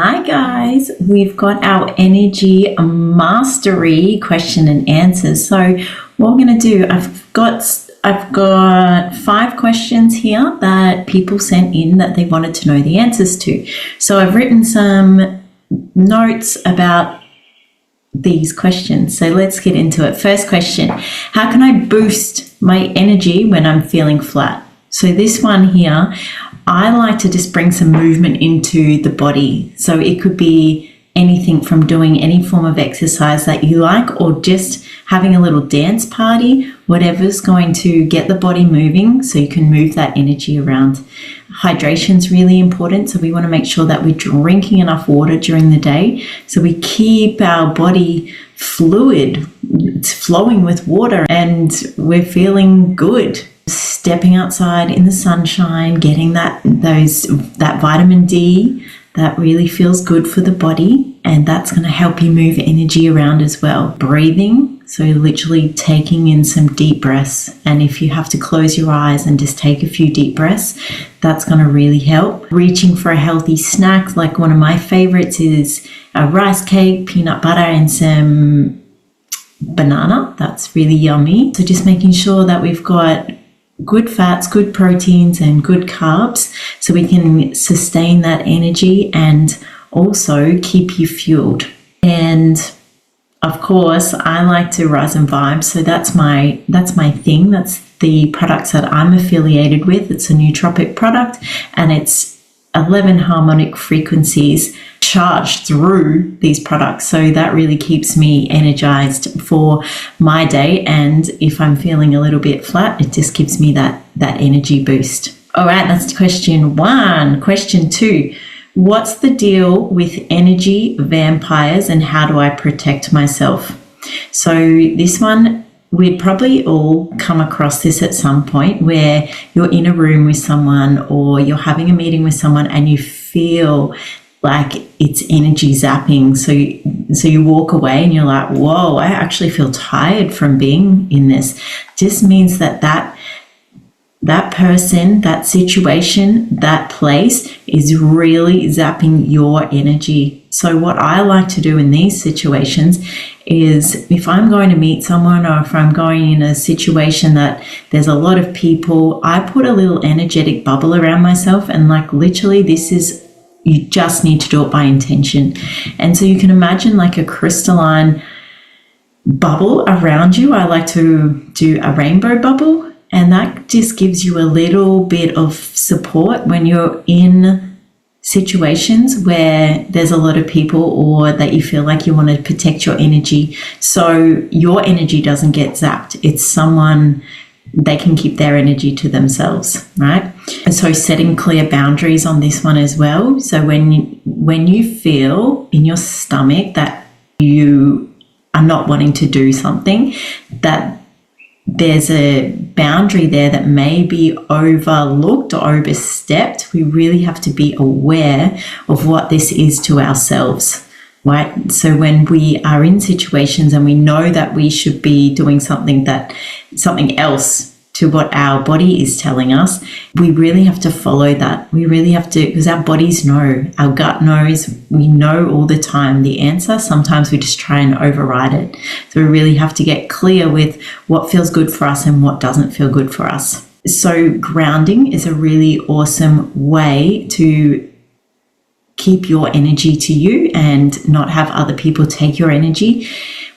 Hi guys, we've got our energy mastery question and answers. So what I'm going to do, I've got 5 questions here that people sent in that they wanted to know the answers to. So I've written some notes about these questions. So let's get into it. First question, how can I boost my energy when I'm feeling flat? So this one here, I like to just bring some movement into the body. So it could be anything from doing any form of exercise that you like, or just having a little dance party, whatever's going to get the body moving so you can move that energy around. Hydration is really important. So we want to make sure that we're drinking enough water during the day. So we keep our body fluid, it's flowing with water, and we're feeling good. Stepping outside in the sunshine, getting that vitamin D, that really feels good for the body, and that's going to help you move energy around as well. Breathing, so literally taking in some deep breaths, and if you have to close your eyes and just take a few deep breaths, that's going to really help. Reaching for a healthy snack, like one of my favorites is a rice cake, peanut butter, and some banana. That's really yummy. So just making sure that we've got good fats, good proteins, and good carbs so we can sustain that energy and also keep you fueled. And of course, I like to rise and vibe. So that's my thing. That's the products that I'm affiliated with. It's a nootropic product, and it's 11 harmonic frequencies charged through these products. So that really keeps me energized for my day. And if I'm feeling a little bit flat, it just gives me that energy boost. All right, that's question 1. Question 2, what's the deal with energy vampires and how do I protect myself? So this one, we'd probably all come across this at some point, where you're in a room with someone or you're having a meeting with someone and you feel like it's energy zapping. So you walk away and you're like, whoa, I actually feel tired from being in this. Just means that person, that situation, that place is really zapping your energy. So what I like to do in these situations is, if I'm going to meet someone or if I'm going in a situation that there's a lot of people, I put a little energetic bubble around myself, and like literally you just need to do it by intention. And so you can imagine like a crystalline bubble around you. I like to do a rainbow bubble, and that just gives you a little bit of support when you're in situations where there's a lot of people, or that you feel like you want to protect your energy so your energy doesn't get zapped. It's someone, they can keep their energy to themselves, right? And so setting clear boundaries on this one as well. So when you feel in your stomach that you are not wanting to do something, that there's a boundary there that may be overlooked or overstepped, we really have to be aware of what this is to ourselves, right? So when we are in situations and we know that we should be doing something else to what our body is telling us, we really have to follow that. We really have to, because our bodies know, our gut knows, we know all the time the answer. Sometimes we just try and override it. So we really have to get clear with what feels good for us and what doesn't feel good for us. So grounding is a really awesome way to keep your energy to you and not have other people take your energy.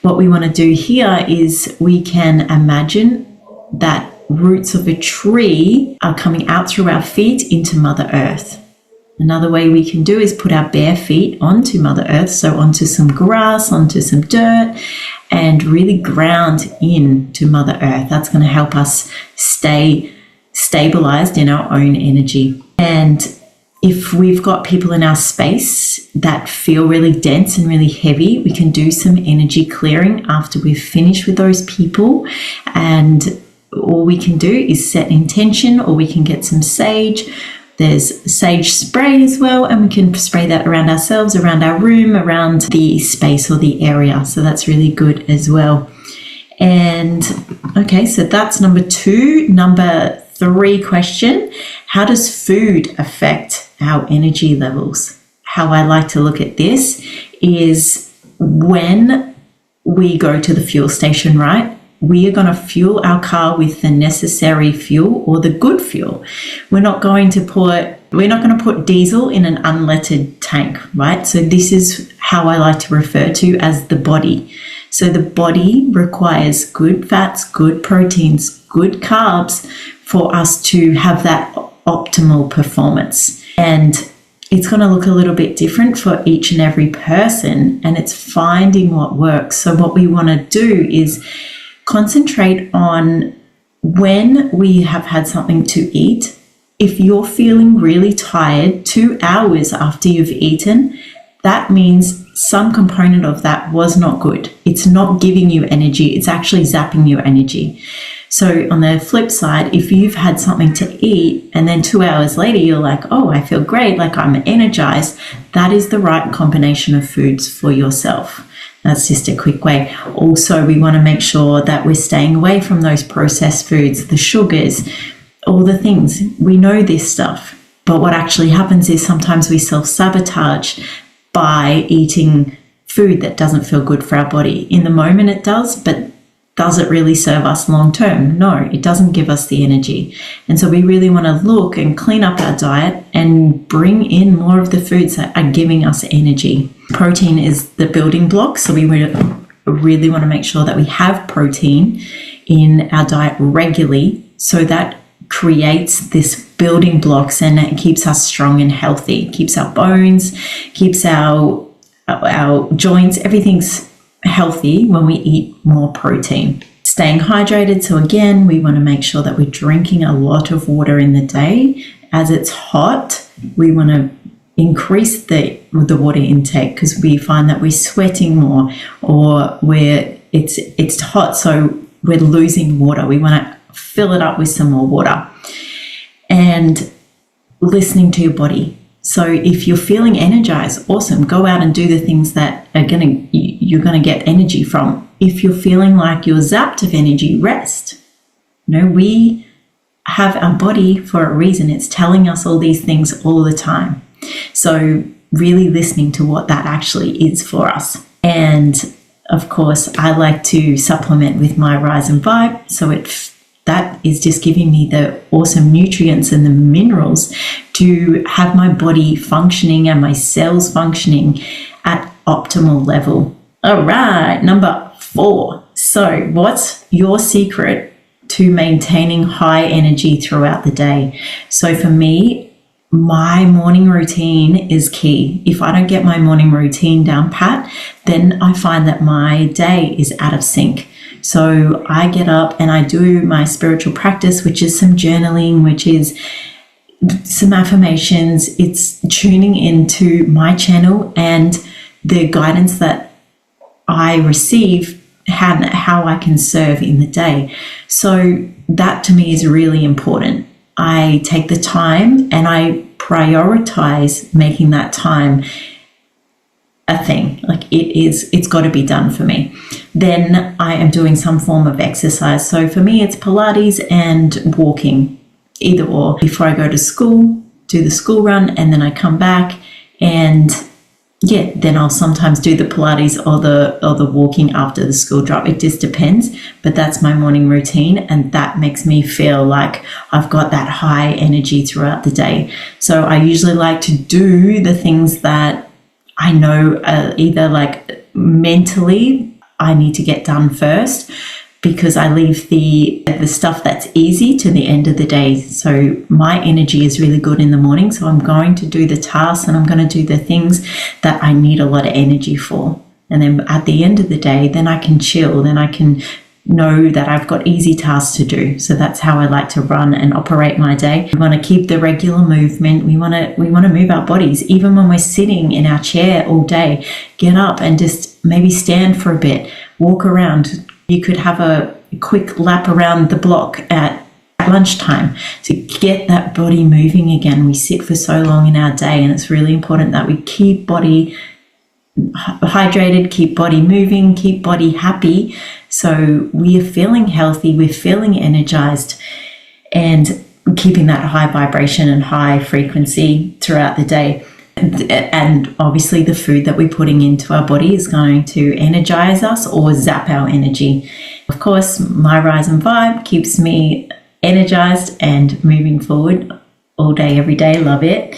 What we want to do here is we can imagine that roots of a tree are coming out through our feet into Mother Earth. Another way we can do is put our bare feet onto Mother Earth, so onto some grass, onto some dirt, and really ground into Mother Earth. That's going to help us stay stabilized in our own energy. And if we've got people in our space that feel really dense and really heavy, we can do some energy clearing after we've finished with those people. And all we can do is set intention, or we can get some sage. There's sage spray as well, and we can spray that around ourselves, around our room, around the space or the area. So that's really good as well. And okay, so that's number 2. Number 3 question, how does food affect our energy levels? how I like to look at this is when we go to the fuel station, right? We are going to fuel our car with the necessary fuel or the good fuel. We're not going to put diesel in an unleaded tank, right? So this is how I like to refer to as the body. So the body requires good fats, good proteins, good carbs for us to have that optimal performance. And it's going to look a little bit different for each and every person, and it's finding what works. So what we want to do is concentrate on when we have had something to eat. If you're feeling really tired 2 hours after you've eaten, that means some component of that was not good. It's not giving you energy. It's actually zapping your energy. So on the flip side, if you've had something to eat and then 2 hours later, you're like, oh, I feel great, like I'm energized, that is the right combination of foods for yourself. That's just a quick way. Also, we want to make sure that we're staying away from those processed foods, the sugars, all the things. We know this stuff. But what actually happens is sometimes we self-sabotage by eating food that doesn't feel good for our body. In the moment it does, but does it really serve us long term? No, it doesn't give us the energy. And so we really want to look and clean up our diet and bring in more of the foods that are giving us energy. Protein is the building block. So we really want to make sure that we have protein in our diet regularly, so that creates this building blocks and it keeps us strong and healthy. It keeps our bones, keeps our joints, everything's healthy when we eat more protein. Staying hydrated. So again, we want to make sure that we're drinking a lot of water in the day. As it's hot, we want to increase the water intake because we find that we're sweating more, or it's hot, so we're losing water. We want to fill it up with some more water. And listening to your body. So if you're feeling energized, awesome, go out and do the things that you're going to get energy from. If you're feeling like you're zapped of energy, rest. We have our body for a reason. It's telling us all these things all the time. So really listening to what that actually is for us. And of course, I like to supplement with my Rise and Vibe. So that is just giving me the awesome nutrients and the minerals to have my body functioning and my cells functioning at optimal level. All right, number 4. So what's your secret to maintaining high energy throughout the day? So for me, my morning routine is key. If I don't get my morning routine down pat, then I find that my day is out of sync. So I get up and I do my spiritual practice, which is some journaling, which is some affirmations. It's tuning into my channel and the guidance that I receive, how I can serve in the day. So that to me is really important. I take the time and I prioritize making that time a thing. Like it's got to be done for me. Then I am doing some form of exercise. So for me, it's Pilates and walking, either or. Before I go to school, do the school run, and then I come back and then I'll sometimes do the Pilates or the walking after the school drop. It just depends, but that's my morning routine, and that makes me feel like I've got that high energy throughout the day. So I usually like to do the things that I know either like mentally I need to get done first, because I leave the stuff that's easy to the end of the day. So my energy is really good in the morning. So I'm going to do the tasks and I'm going to do the things that I need a lot of energy for. And then at the end of the day, then I can chill. Then I can know that I've got easy tasks to do. So that's how I like to run and operate my day. We want to keep the regular movement. We want to move our bodies. Even when we're sitting in our chair all day, get up and just maybe stand for a bit, walk around. You could have a quick lap around the block at lunchtime to get that body moving again. We sit for so long in our day, and it's really important that we keep body hydrated, keep body moving, keep body happy. So we are feeling healthy, we're feeling energized, and keeping that high vibration and high frequency throughout the day. And obviously the food that we're putting into our body is going to energize us or zap our energy. Of course, my Rise and Vibe keeps me energized and moving forward all day, every day. Love it.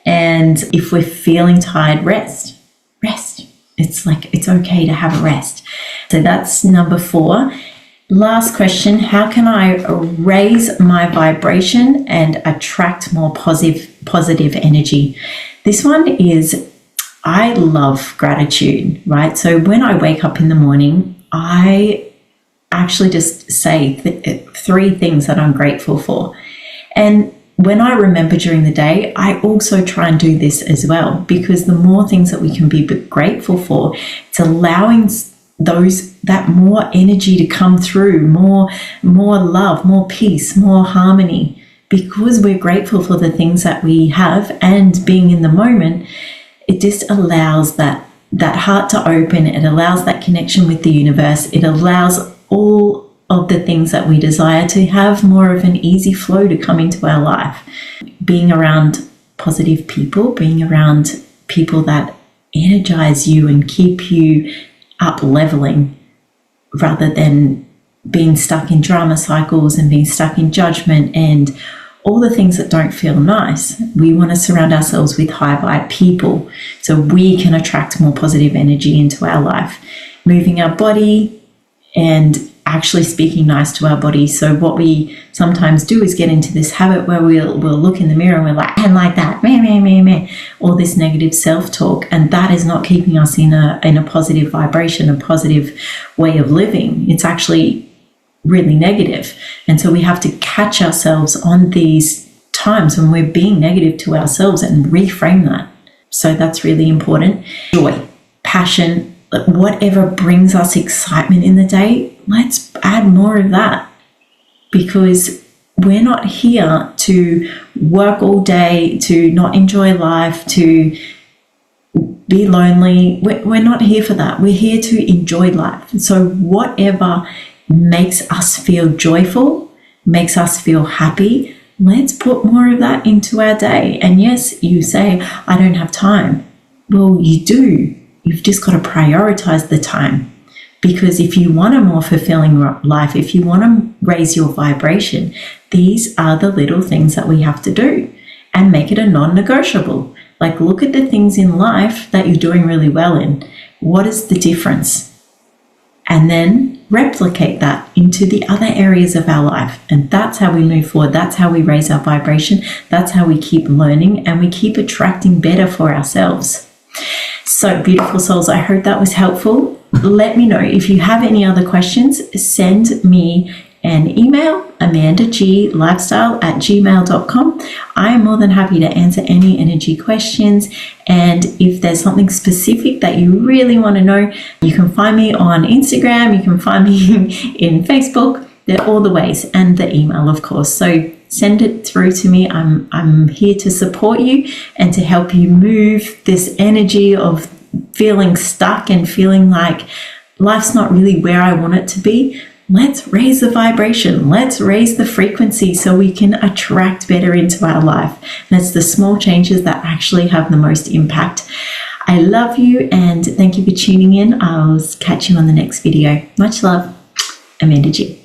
And if we're feeling tired, rest. It's like, it's okay to have a rest. So that's number 4. Last question, how can I raise my vibration and attract more positive energy? This one is, I love gratitude, right? So when I wake up in the morning, I actually just say 3 things that I'm grateful for. And when I remember during the day, I also try and do this as well, because the more things that we can be grateful for, it's allowing that more energy to come through, more love, more peace, more harmony, because we're grateful for the things that we have. And being in the moment, it just allows that heart to open. It allows that connection with the universe. It allows all of the things that we desire to have more of an easy flow to come into our life. Being around positive people, being around people that energize you and keep you up leveling, rather than being stuck in drama cycles and being stuck in judgment and all the things that don't feel nice. We want to surround ourselves with high vibe people so we can attract more positive energy into our life. Moving our body and actually speaking nice to our body. So what we sometimes do is get into this habit where we'll look in the mirror and we're like, and like that, meh, all this negative self-talk, and that is not keeping us in a positive vibration, a positive way of living. It's actually really negative. And so we have to catch ourselves on these times when we're being negative to ourselves and reframe that. So that's really important. Joy, passion, whatever brings us excitement in the day, let's add more of that, because we're not here to work all day, to not enjoy life, to be lonely. We're not here for that. We're here to enjoy life. So whatever makes us feel joyful, makes us feel happy, let's put more of that into our day. And yes, you say, I don't have time. Well, you do. You've just got to prioritize the time, because if you want a more fulfilling life, if you want to raise your vibration, these are the little things that we have to do, and make it a non-negotiable. Like, look at the things in life that you're doing really well in. What is the difference? And then replicate that into the other areas of our life. And that's how we move forward. That's how we raise our vibration. That's how we keep learning and we keep attracting better for ourselves. So beautiful souls, I hope that was helpful. Let me know if you have any other questions. Send me an email, amandaglifestyle@gmail.com. I am more than happy to answer any energy questions. And if there's something specific that you really want to know, you can find me on Instagram, you can find me in Facebook. They're all the ways, and the email, of course. So send it through to me. I'm here to support you and to help you move this energy of feeling stuck and feeling like life's not really where I want it to be. Let's raise the vibration. Let's raise the frequency so we can attract better into our life. And it's the small changes that actually have the most impact. I love you and thank you for tuning in. I'll catch you on the next video. Much love, Amanda G.